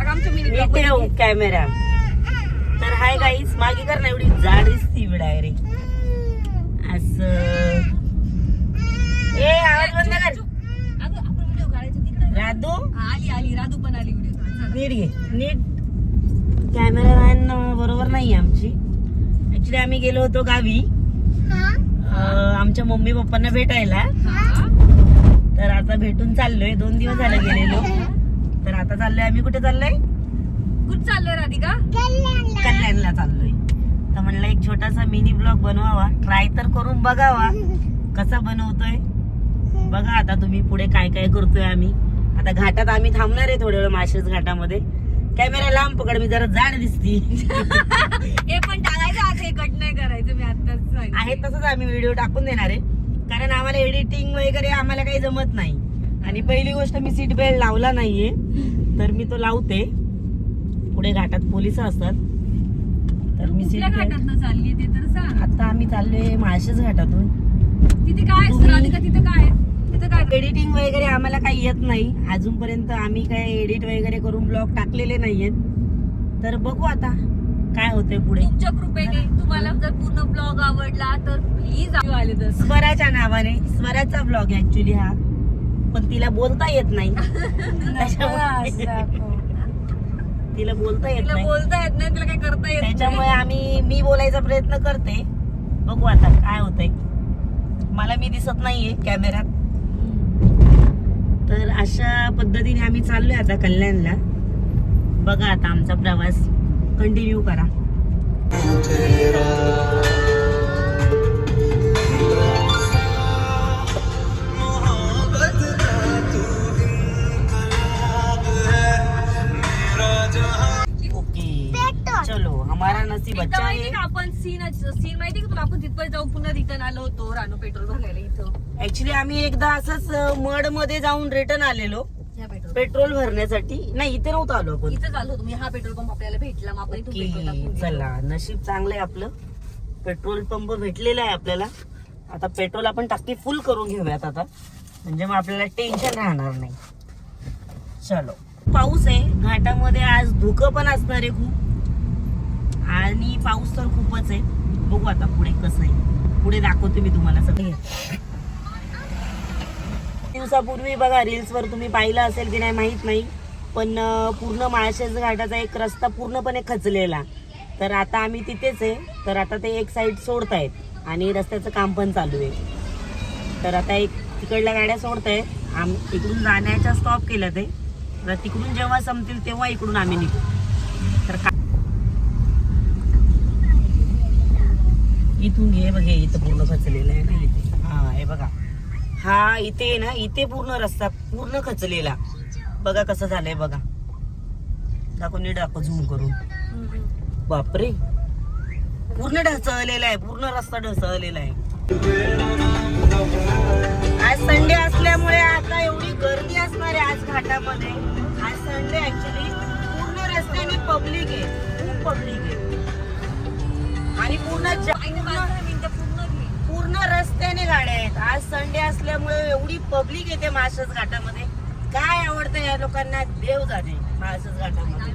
ठेव कॅमेरा. तर hi guys, मागे कर ना, एवढी जाड दिसती डायरेक्ट असं. ए आवाज बंद कर. राधू आली राधू पण आली व्हिडिओ. नीट घे नीट. कॅमेरामॅन बरोबर नाही आमची. ऍक्च्युली आम्ही गेलो होतो गावी आमच्या मम्मी पप्पांना भेटायला. तर आता भेटून चाललोय. 2 दिवस झाले गेलेलो. तर आता चाललोय आम्ही. कुठे चाललोय? कुठं चाललोय राधिका? कल्याणला चाललोय. तर म्हणलं एक छोटासा मिनी ब्लॉग बनवावा, ट्राय तर करून बघावा कसा बनवतोय. बघा आता तुम्ही पुढे काय काय करतोय आम्ही. आता घाटात आम्ही थांबणार आहे थोड्या वेळ, माळशेज घाटामध्ये. कॅमेरा लांब पकड, मी जरा जाड दिसती. हे पण टाकायचं आज, हे कट नाही करायचं. मी आताच आहे तसंच आम्ही व्हिडिओ टाकून देणार आहे. कारण आम्हाला एडिटिंग वगैरे आम्हाला काही जमत नाही. आणि पहिली गोष्ट, मी सीट बेल्ट लावला नाहीये, तर मी तो लावते. पुढे घाटात पोलिस असतात. तर मी सीट घाटात चालली ते तर सांग. आता आम्ही चाललोय माळशेज घाटातून. तिथे काय राधिका? तिथे काय एडिटिंग वगैरे आम्हाला काही येत नाही अजूनपर्यंत. आम्ही काय एडिट वगैरे करून ब्लॉग टाकलेले नाहीयेत. तर बघू आता काय होतंय पुढे. तुमच्या कृपेने. तुम्हाला जर पूर्ण ब्लॉग आवडला तर प्लीज आले तर स्वराच्या नावाने. स्वराचा ब्लॉग ऍक्च्युली हा, पण तिला बोलता येत नाही. तिला बोलता येत नाही. तिला काय करता येत. त्याच्यामुळे मी बोलायचा प्रयत्न करते. बघू आता काय होतंय. मला मी दिसत नाहीये कॅमेऱ्यात. तर अशा पद्धतीने आम्ही चाललोय आता कल्याणला. बघा आता आमचा प्रवास कंटिन्यू करा. ओके चलो, हमारा नसीब अच्छा है. आपण सीन माहिती का तुला? आपण तिथपर्यंत जाऊन पुन्हा रिटर्न आलो होतो रानो पेट्रोल भरायला इथं. ऍक्च्युली आम्ही एकदा असंच मड मध्ये जाऊन रिटर्न आलेलो पेट्रोल भरण्यासाठी. नाही, इथे नव्हतं आलो आपण. इथं आलो तुम्ही. हा पेट्रोल पंप आपल्याला भेटला. मग आपण इथून पेट्रोल टाकून गेलो. चला, नशीब चांगलं आहे आपलं. पेट्रोल पंप भेटलेला आहे आपल्याला. आता पेट्रोल आपण टाकी फुल करून घेऊयात आता, म्हणजे मग आपल्याला टेन्शन राहणार नाही. चलो, पाऊस आहे घाटामध्ये आज. धुकं पण असणार आहे खूप, आणि पाऊस तर खूपच आहे. बघू आता पुढे कसं आहे. पुढे दाखवते मी तुम्हाला सगळे. दिवसापूर्वी बघा रील्स वर तुम्ही पाहिलं असेल की नाही माहित नाही, पण पूर्ण माळशेज घाटाचा एक रस्ता पूर्णपणे खचलेला. तर आता आम्ही तिथेच आहे. तर आता ते एक साईड सोडतायत आणि रस्त्याचं काम पण चालू आहे. तर आता एक तिकडल्या गाड्या सोडतायत. इकडून जाण्याचा स्टॉप केलं ते. तर तिकडून जेव्हा संपतील तेव्हा इकडून आम्ही निघू. तर इथून घे बघे, इथं पूर्ण खचलेलं आहे ना इथे. हा हे बघा, हा इथे ना, इथे पूर्ण रस्ता पूर्ण खचलेला. बघा कसं झालंय बघा. दाखव नीट, दाखव झूम करून. बापरे, पूर्ण ढसळलेला आहे. पूर्ण रस्ता ढसळलेला आहे. आज संडे असल्यामुळे आता एवढी गर्दी असणार आहे आज घाटामध्ये. आज संडे ऍक्च्युली पूर्ण रस्त्याने पब्लिक आहे, खूप पब्लिक आहे. आणि पूर्ण रस्त्याने गाड्या आहेत. आज संडे असल्यामुळे एवढी पब्लिक येते माळशेज घाटामध्ये. काय आवडतं या लोकांना देव जाणे माळशेज घाटामध्ये.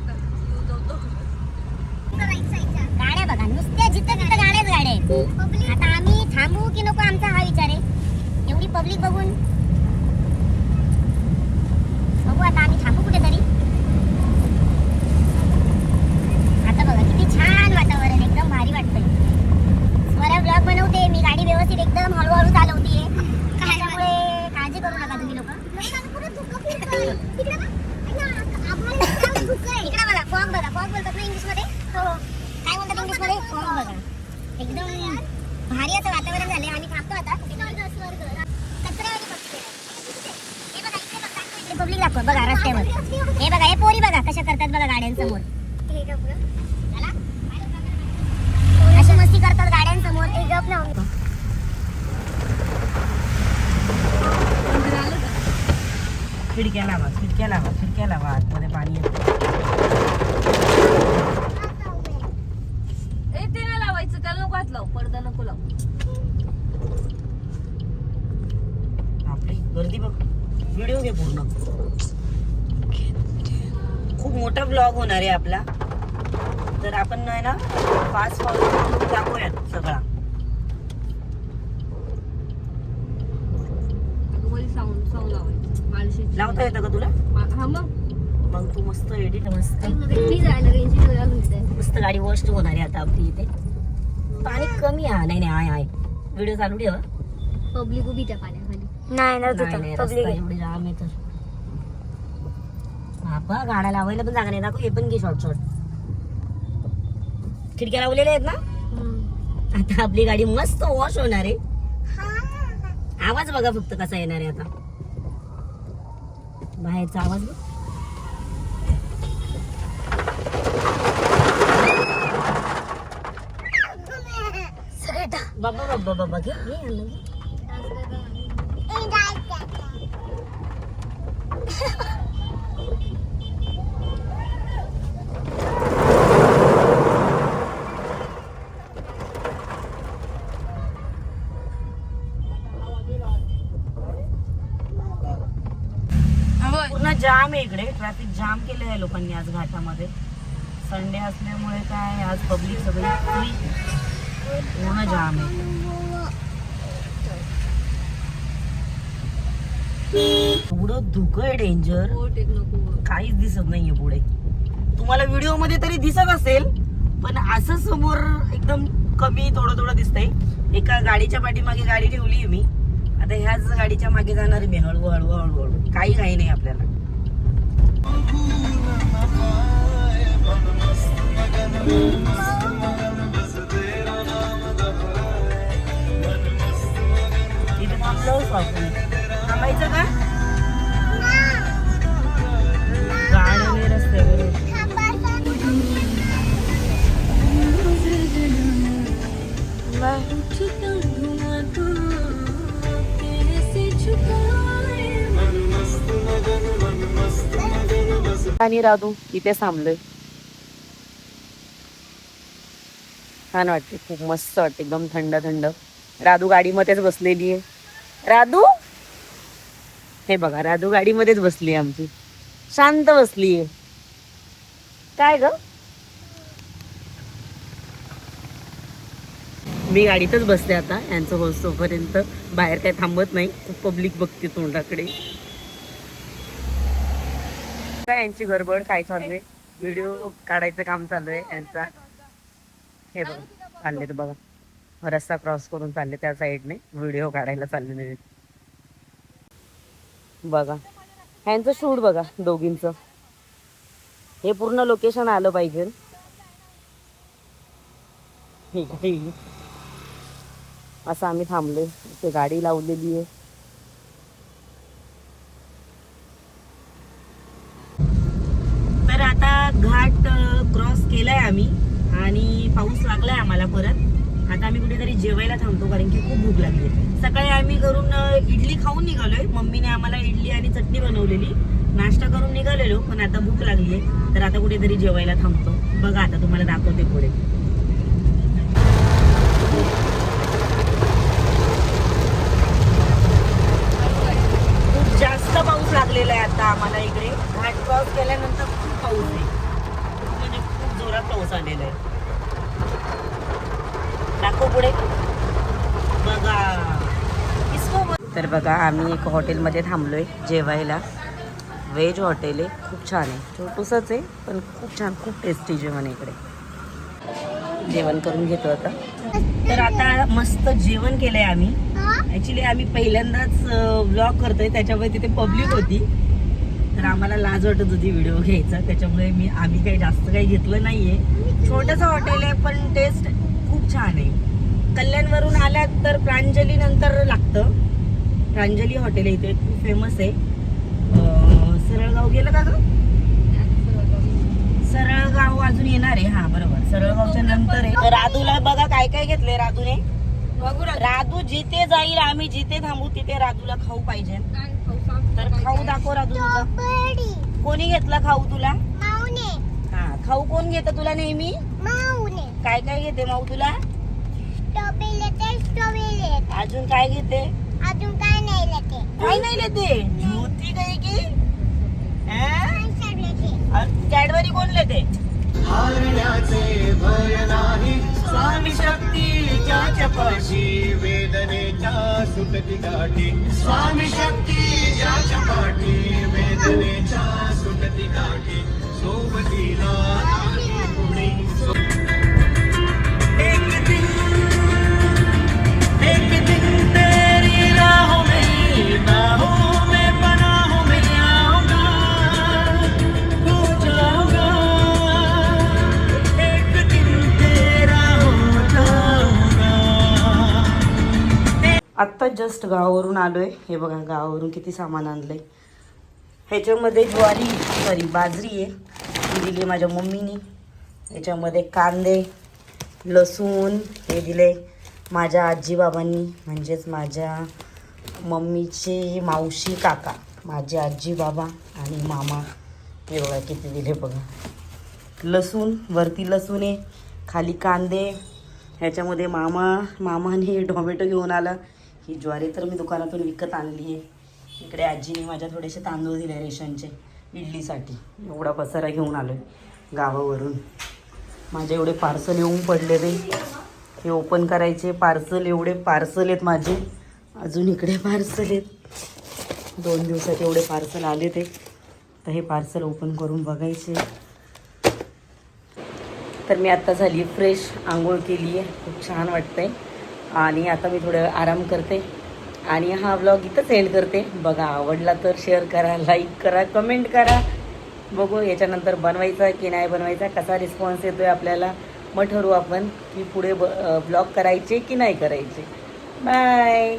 गाड्या बघा, नुसत्या जिथं तिथं गाड्याच गाड्या आहेत. आता आम्ही थांबू की नको, आमचा हा विचार आहे. एवढी पब्लिक बघून बघू आता आम्ही थांबू कुठेतरी. आता बघा किती छान वातावरण, एकदम भारी वाटतंय. स्वरा ब्लॉग बनवते मी, गाडी व्यवस्थित एकदम हळूहळू चालवतीये. त्याच्यामुळे काळजी करू नका तुम्ही लोक. इकडे बघा, फॉग बघा. फॉग बोलतात ना इंग्लिश मध्ये. काय म्हणतात इंग्लिश मध्ये? फॉग बघा. एकदम भारी असं वातावरण झालंय. आम्ही थांबतो आता. पब्लिक दाखव बघा रस्त्यावर. हे बघा, हे पोरी बघा कशा करतात बघा गाड्यांसमोर. अशी मस्ती करतात गाड्यांसमोर. ते गप ना. खिडक्या लावा, खिडक्या लावा, खिडक्या लावा. आतमध्ये पाणी येतं. ते नाही लावायचं, त्याला नको हात लाव. पडदा नको लाव. आपली गर्दी बघ. व्हिडिओ घे पूर्ण. खूप मोठा ब्लॉग होणार आहे आपला, तर आपण आहे ना फास्ट फॉरवर्ड दाखवूयात सगळा. साऊंड लावायचं माळशेची. लावता येतं का तुला? हा मग तू मस्त एडिट मस्त मग मस्त गाडी वॉश होणार आहे आता आपली इथे. पाणी कमी आहे. नाही नाही आहे व्हिडिओ चालू ठेवा. पब्लिक उभी त्या पाण्याखाली. नाही ना नाही, नाही, रस्ता एवढी जाम आहे तर बाबा गाड्या लावायला पण जागा नाही. दाखव हे पण घे शॉर्ट. खिडक्या लावलेल्या आहेत ना. आता आपली गाडी मस्त वॉश होणार आहे. आवाज बघा फक्त कसा येणार आहे आता. बाहेरचा आवाज बघ. बाबा बाबा बाबा घे घे. पूर्ण जाम आहे इकडे. ट्रॅफिक जाम केलं आहे लोकांनी आज घाटामध्ये. संडे असल्यामुळे काय आज पब्लिक सगळी फ्री, पूर्ण जाम आहे. एवढं धुकं आहे डेंजर, काहीच दिसत नाहीये पुढे. तुम्हाला व्हिडिओ मध्ये तरी दिसत असेल, पण असं समोर एकदम कमी थोडं दिसतंय. एका गाडीच्या पाठीमागे गाडी ठेवली मी. आता ह्याच गाडीच्या मागे जाणार मी हळू. काही नाही आपल्याला. इथे थांबायचं का? गाड्याने रस्त्यावर आणि राधू इथे थांबलोय. छान वाटते, खूप मस्त वाटते, एकदम थंड. राधू गाडीमध्येच बसलेली आहे. राधू हे बघा, राधू गाडीमध्येच बसली आहे आमची, शांत बसली आहे. काय ग? मी गाडीतच बसते आता यांचं होस्तोपर्यंत. बाहेर काय थांबत नाही. खूप पब्लिक बघते तोंडाकडे. काय यांची गडबड, काय चालू आहे, व्हिडिओ काढायचं काम चालू आहे यांचा. हे बघा चालले तर बघा, रस्ता क्रॉस करून चालले त्या साईडने, व्हिडिओ काढायला चाललेले बघा. ह्यांचं शूट बघा दोघींचं. हे पूर्ण लोकेशन आलं पाहिजे. ठीक आहे. असं आम्ही थांबलोय. इथे गाडी लावलेली आहे. तर आता घाट क्रॉस केलाय आम्ही आणि पाऊस लागलाय आम्हाला परत. आता आम्ही कुठेतरी जेवायला थांबतो कारण की खूप भूक लागली. सकाळी आम्ही घरून इडली खाऊन निघालोय. मम्मीने आम्हाला इडली आणि चटणी बनवलेली, नाश्ता करून निघालेलो, पण आता भूक लागली आहे तर आता कुठेतरी जेवायला थांबतो. बघा आता तुम्हाला दाखवते पुढे. खूप जास्त पाऊस लागलेला आहे आता आम्हाला इकडे. घाट क्रॉस केल्यानंतर खूप पाऊस आहे, म्हणजे खूप जोरात पाऊस आलेला आहे. दाखव पुढे बघा. तर बघा आम्ही एक हॉटेलमध्ये थांबलोय जेवायला. व्हेज हॉटेल आहे, खूप छान आहे. छोटूसच आहे पण खूप छान, खूप टेस्टी जेवण आहे इकडे. जेवण करून घेतो आता. तर आता मस्त जेवण केलंय आम्ही. ऍक्च्युली आम्ही पहिल्यांदाच व्लॉग करतोय, त्याच्यामुळे तिथे पब्लिक होती तर आम्हाला लाज वाटत होती व्हिडिओ घ्यायचा, त्याच्यामुळे आम्ही काही जास्त काही घेतलं नाहीये. छोटंसं हॉटेल आहे पण टेस्ट खूप छान आहे. कल्याणवरून आल्यात तर प्रांजली नंतर लागतं. प्रांजली हॉटेल आहे इथे, खूप फेमस आहे. सरळगाव गेलं का ग? सरळगाव अजून येणार आहे. हा बरोबर, सरळगावच्या नंतर आहे. तर राधूला बघा काय काय घेतलंय राधूने. राधू जिथे जाईल, आम्ही जिथे थांबू तिथे राधूला खाऊ पाहिजे. तर खाऊ दाखव राधू तुझा. कोणी घेतला खाऊ तुला? हा, खाऊ कोण घेतं तुला नेहमी? काय काय घेते माऊ तुला? अजून काय घेते? काय नाही लेते? ज्योती काय की पाशी वेदनेच्या सुटती गाठी स्वामी शक्ती ज्याच्या पाठी वेदनेच्या सुटती गाठी सोबतीला नाही कुणी एक दिन तेरी राहों में बाहों में पनाहों में आऊंगा खो जाऊंगा एक दिन तेरा हो जाऊंगा. आत्ता जस्ट गावावरून आलोय. हे बघा गावावरून किती सामान आणलंय. ह्याच्यामध्ये बाजरी आहे, ती दिली माझ्या मम्मीनी. ह्याच्यामध्ये कांदे, लसूण हे दिले माझ्या आजीबाबांनी, म्हणजेच माझ्या मम्मीचे मावशी काका, माझे आजीबाबा आणि मामा. हे बघा किती दिले बघा. लसूण, वरती लसूण आहे, खाली कांदे. ह्याच्यामध्ये मामाने टोमॅटो घेऊन आला. ही ज्वारी तर मी दुकानातून विकत आणली आहे. इकडे आजीने माझ्या थोडेसे तांदूळ दिले रेशनचे इडलीसाठी. एवढा पसारा घेऊन आलो आहे गावावरून. माझे एवढे पार्सल येऊन पडले रे, हे ओपन करायचे. पार्सल, एवढे पार्सल आहेत माझे. अजून इकडे पार्सल आहेत. 2 दिवसात एवढे पार्सल आले ते. तर हे पार्सल ओपन करून बघायचे. तर मी आत्ता झाली फ्रेश, आंघोळ केली आहे, खूप छान वाटतंय. आणि आता मी थोडं आराम करते आणि हा व्लॉग इथंच एंड करते. बघा, आवडला तर शेअर करा, लाईक करा, कमेंट करा. बघू याच्यानंतर बनवायचा की नाही बनवायचा, कसा रिस्पॉन्स येतो आहे आपल्याला. मग ठरवू आपण की पुढे व्लॉग करायचे की नाही करायचे. बाय.